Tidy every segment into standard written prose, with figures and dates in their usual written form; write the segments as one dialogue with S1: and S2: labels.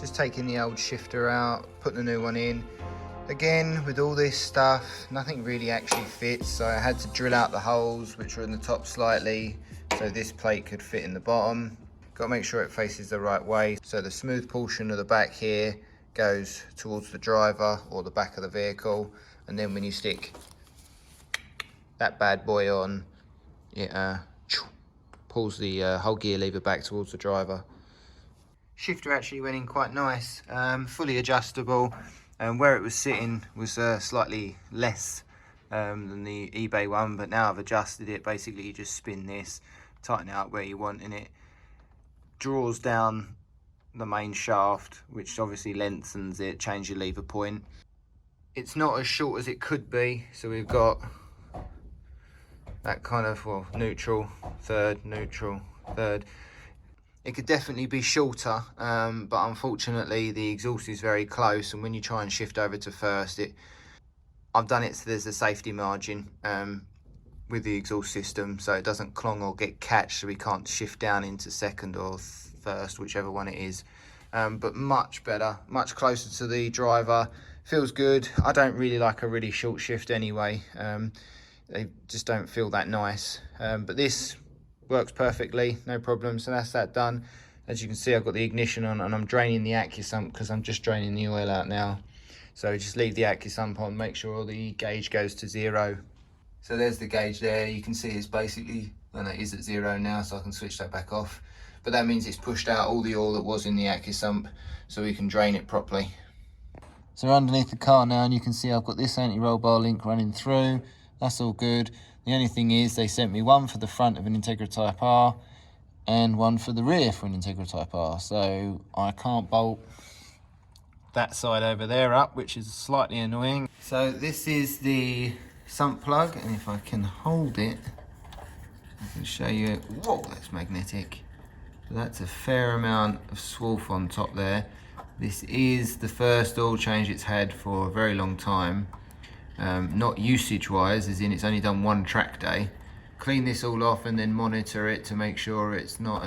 S1: Just taking the old shifter out, putting the new one in. Again, with all this stuff, nothing really actually fits, so I had to drill out the holes, which were in the top slightly, so this plate could fit in the bottom. Got to make sure it faces the right way, so the smooth portion of the back here goes towards the driver or the back of the vehicle, and then when you stick that bad boy on, it pulls the whole gear lever back towards the driver. Shifter actually went in quite nice, fully adjustable, and where it was sitting was slightly less than the eBay one, but now I've adjusted it. Basically you just spin this, tighten it up where you want, and it draws down the main shaft, which obviously lengthens it, change your lever point. It's not as short as it could be, so we've got that kind of, well, neutral, third, neutral, third. It could definitely be shorter, but unfortunately the exhaust is very close, and when you try and shift over to first, I've done it so there's a safety margin with the exhaust system, so it doesn't clong or get catched, so we can't shift down into second or first, whichever one it is. But much better, much closer to the driver, feels good. I don't really like a really short shift anyway, they just don't feel that nice, but this works perfectly, no problem. So that's that done. As you can see, I've got the ignition on and I'm draining the AccuSump because I'm just draining the oil out now. So just leave the AccuSump on, make sure the gauge goes to 0. So there's the gauge there. You can see it's basically, and it is at 0 now, so I can switch that back off. But that means it's pushed out all the oil that was in the AccuSump, so we can drain it properly. So we're underneath the car now, and you can see I've got this anti-roll bar link running through. That's all good. The only thing is they sent me one for the front of an Integra Type R and one for the rear for an Integra Type R. So I can't bolt that side over there up, which is slightly annoying. So this is the sump plug, and if I can hold it, I can show you. Whoa, that's magnetic. So that's a fair amount of swarf on top there. This is the first oil change it's had for a very long time. Not usage wise, as in it's only done one track day. Clean this all off and then monitor it to make sure it's not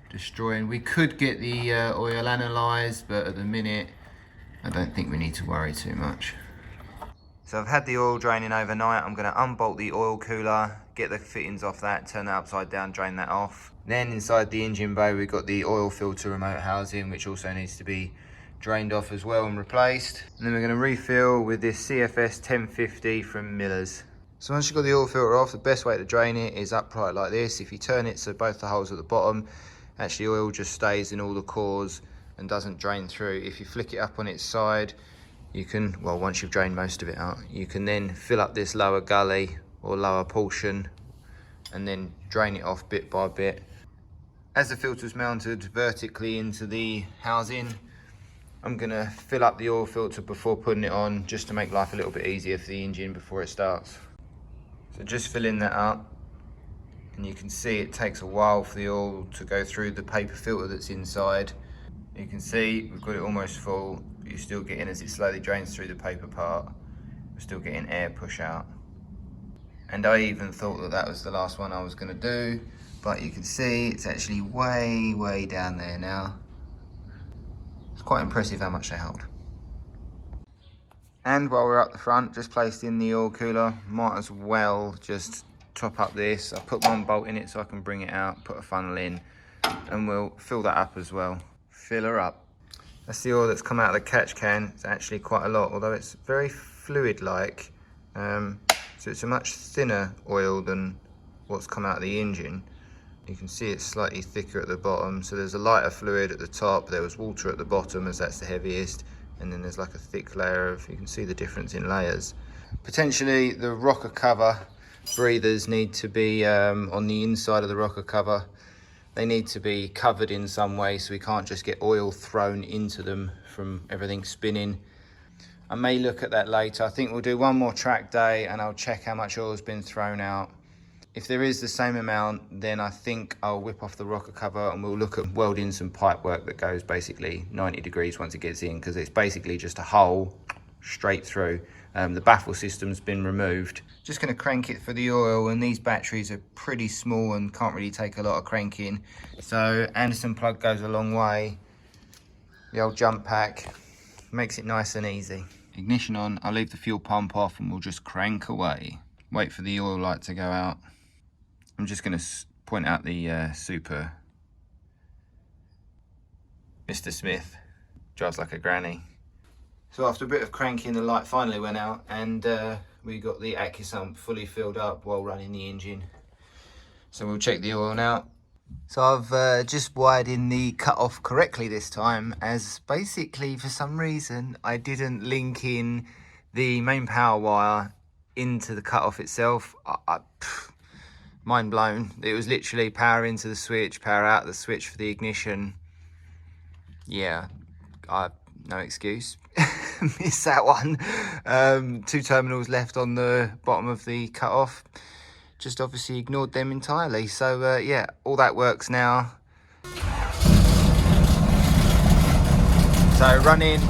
S1: destroying. We could get the oil analysed, but at the minute I don't think we need to worry too much. So I've had the oil draining overnight. I'm going to unbolt the oil cooler, get the fittings off that, turn that upside down, drain that off. Then inside the engine bay we've got the oil filter remote housing, which also needs to be drained off as well and replaced. And then we're going to refill with this CFS 1050 from Miller's. So once you've got the oil filter off, the best way to drain it is upright like this. If you turn it so both the holes at the bottom, actually oil just stays in all the cores and doesn't drain through. If you flick it up on its side, you can, well, once you've drained most of it out, you can then fill up this lower gully or lower portion and then drain it off bit by bit. As the filter's mounted vertically into the housing, I'm gonna fill up the oil filter before putting it on, just to make life a little bit easier for the engine before it starts. So just filling that up, and you can see it takes a while for the oil to go through the paper filter that's inside. You can see we've got it almost full, but you're still getting, as it slowly drains through the paper part, we're still getting air push out. And I even thought that that was the last one I was gonna do, but you can see it's actually way down there now. It's quite impressive how much they hold. And while we're up the front, just placed in the oil cooler, might as well just top up this. I put one bolt in it so I can bring it out, put a funnel in, and we'll fill that up as well. Fill her up. That's the oil that's come out of the catch can. It's actually quite a lot, although it's very fluid-like. So it's a much thinner oil than what's come out of the engine. You can see it's slightly thicker at the bottom, so there's a lighter fluid at the top, there was water at the bottom as that's the heaviest, and then there's like a thick layer of, you can see the difference in layers. Potentially the rocker cover breathers need to be on the inside of the rocker cover. They need to be covered in some way, so we can't just get oil thrown into them from everything spinning. I may look at that later. I think we'll do one more track day and I'll check how much oil has been thrown out. If there is the same amount, then I think I'll whip off the rocker cover and we'll look at welding some pipe work that goes basically 90 degrees once it gets in, because it's basically just a hole straight through. The baffle system's been removed. Just gonna crank it for the oil, and these batteries are pretty small and can't really take a lot of cranking. So Anderson plug goes a long way. the old jump pack. Makes it nice and easy. Ignition on, I'll leave the fuel pump off and we'll just crank away. Wait for the oil light to go out. I'm just going to point out the Super. Mr. Smith drives like a granny. So after a bit of cranking, the light finally went out and we got the AccuSump fully filled up while running the engine. So we'll check the oil now. So I've just wired in the cut-off correctly this time, as basically for some reason I didn't link in the main power wire into the cut-off itself. Mind blown. It was literally power into the switch, power out the switch for the ignition. Yeah, no excuse. Missed that one. 2 terminals left on the bottom of the cut-off. Just obviously ignored them entirely. So yeah, all that works now. So running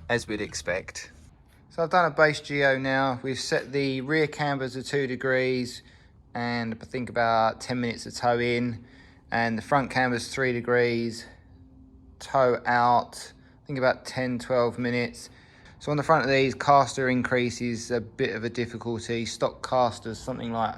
S1: as we'd expect. So I've done a base geo now. We've set the rear camber to 2 degrees and I think about 10 minutes of tow in, and the front camber's 3 degrees, tow out I think about 10-12 minutes. So on the front of these, caster increase is a bit of a difficulty. Stock caster's something like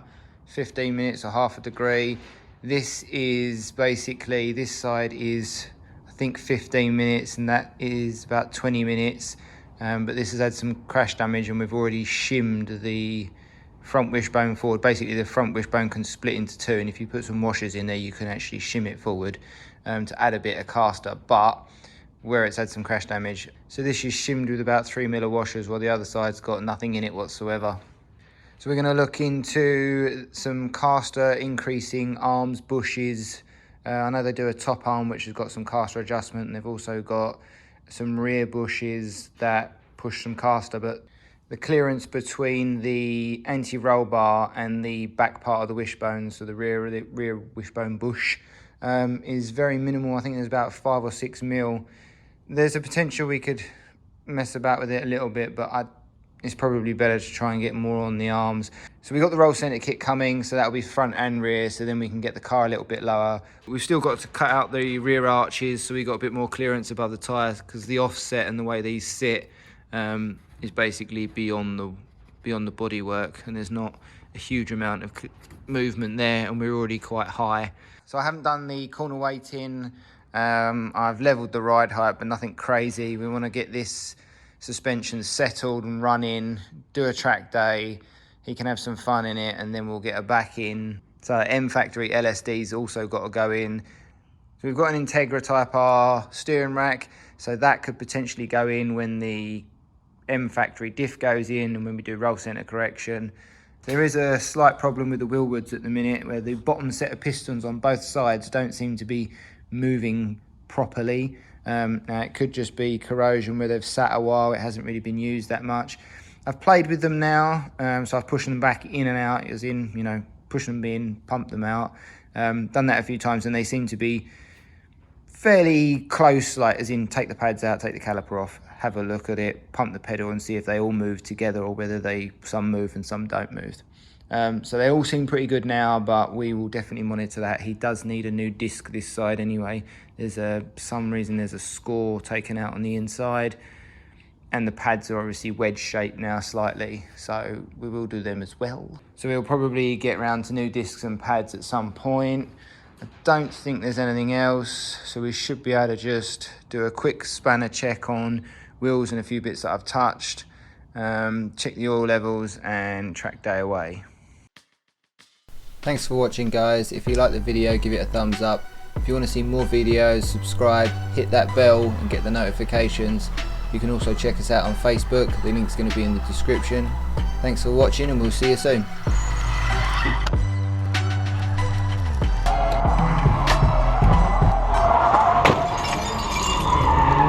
S1: 15 minutes or half a degree. This is basically, this side is I think 15 minutes and that is about 20 minutes. But this has had some crash damage and we've already shimmed the front wishbone forward. Basically the front wishbone can split into 2, and if you put some washers in there you can actually shim it forward to add a bit of caster, but where it's had some crash damage. So this is shimmed with about 3mm washers while the other side's got nothing in it whatsoever. So we're going to look into some caster increasing arms, bushes. I know they do a top arm which has got some caster adjustment, and they've also got some rear bushes that push some caster, but the clearance between the anti-roll bar and the back part of the wishbone, so the rear wishbone bush, is very minimal. I think there's about 5 or 6 mil. There's a potential we could mess about with it a little bit, but it's probably better to try and get more on the arms. So we got the roll center kit coming, so that'll be front and rear, so then we can get the car a little bit lower. We've still got to cut out the rear arches, so we got a bit more clearance above the tyres, because the offset and the way these sit is basically beyond the bodywork, and there's not a huge amount of movement there, and we're already quite high. So I haven't done the corner weighting. I've leveled the ride height, but nothing crazy. We want to get this suspension settled and running, do a track day. He can have some fun in it, and then we'll get her back in. So M factory LSD's also got to go in. So we've got an Integra Type R steering rack, so that could potentially go in when the M factory diff goes in and when we do roll center correction. There is a slight problem with the wheelwoods at the minute, where the bottom set of pistons on both sides don't seem to be moving properly. Now it could just be corrosion where they've sat a while, it hasn't really been used that much. I've played with them now, so I've pushed them back in and out, as in, you know, push them in, pump them out. Done that a few times and they seem to be fairly close, like as in take the pads out, take the caliper off, have a look at it, pump the pedal and see if they all move together or whether some move and some don't move. So they all seem pretty good now, but we will definitely monitor that. He does need a new disc this side anyway. There's some reason there's a score taken out on the inside, and the pads are obviously wedge shaped now slightly, so we will do them as well. So we'll probably get around to new discs and pads at some point. I don't think there's anything else, so we should be able to just do a quick spanner check on wheels and a few bits that I've touched, check the oil levels and track day away. Thanks for watching, guys. If you like the video, give it a thumbs up. If you want to see more videos, subscribe, hit that bell and get the notifications. You can also check us out on Facebook. The link's going to be in the description. Thanks for watching and we'll see you soon.